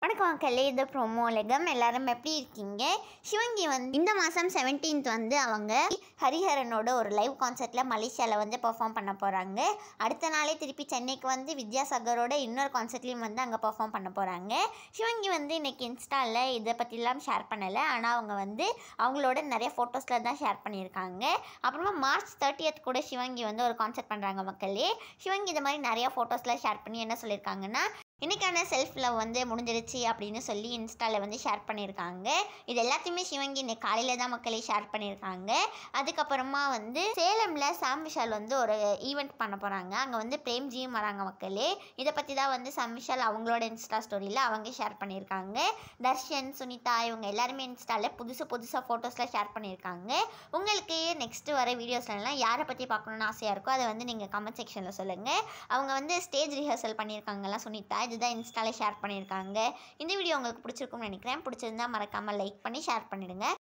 வணக்கம் மக்களே, இது ப்ரோமோ உலகம். எல்லாரும் எப்படி இருக்கீங்க? சிவங்கி இந்த மாதம் 17th அவங்க ஹரிஹரனோட ஒரு லைவ் கான்சர்ட்டில் மலேசியாவில் பெர்ஃபார்ம் பண்ண போகிறாங்க. அடுத்த நாளே திருப்பி சென்னைக்கு வித்யாசாகரோட இன்னொரு கான்சர்ட்லேயும் அங்கே பெர்ஃபார்ம் பண்ண போகிறாங்க. சிவங்கி இன்றைக்கி இன்ஸ்டாவில் இதை பற்றிலாம் ஷேர் பண்ணலை. ஆனால் அவங்க அவங்களோட நிறைய ஃபோட்டோஸில் தான் ஷேர் பண்ணியிருக்காங்க. அப்புறமா March 30th கூட சிவங்கி ஒரு கான்சர்ட் பண்ணுறாங்க மக்களே. சிவங்கி இது மாதிரி நிறையா ஃபோட்டோஸில் ஷேர் பண்ணி என்ன சொல்லியிருக்காங்கன்னா, இன்றைக்கான செல்ஃப் லவ் முடிஞ்சிருச்சு அப்படின்னு சொல்லி இன்ஸ்டாவில் ஷேர் பண்ணியிருக்காங்க. இது எல்லாத்தையுமே சிவங்கி இன்னைக்கு காலையில் தான் மக்களே ஷேர் பண்ணியிருக்காங்க. அதுக்கப்புறமா சேலமில் சாம் விஷால் ஒரு ஈவெண்ட் பண்ண போகிறாங்க. அங்கே பிரேம்ஜியும் வராங்க மக்களே. இதை பற்றி தான் சாம் விஷால் அவங்களோட இன்ஸ்டா ஸ்டோரியில் அவங்க ஷேர் பண்ணியிருக்காங்க. தர்ஷன், சுனிதா இவங்க எல்லாருமே இன்ஸ்டாவில் புதுசாக ஃபோட்டோஸில் ஷேர் பண்ணியிருக்காங்க. உங்களுக்கு நெக்ஸ்ட்டு வர வீடியோஸ்லாம் யாரை பற்றி பார்க்கணுன்னு ஆசையாக இருக்கோ அதை நீங்கள் கமெண்ட் செக்ஷனில் சொல்லுங்கள். அவங்க ஸ்டேஜ் ரிஹர்சல் பண்ணியிருக்காங்கலாம் சுனிதா. இதுதான் இன்ஸ்டாவில் ஷேர் பண்ணியிருக்காங்க. இந்த வீடியோ உங்களுக்கு பிடிச்சிருக்கும்னு நினைக்கிறேன். பிடிச்சிருந்தா மறக்காமல் லைக் பண்ணி ஷேர் பண்ணிடுங்க.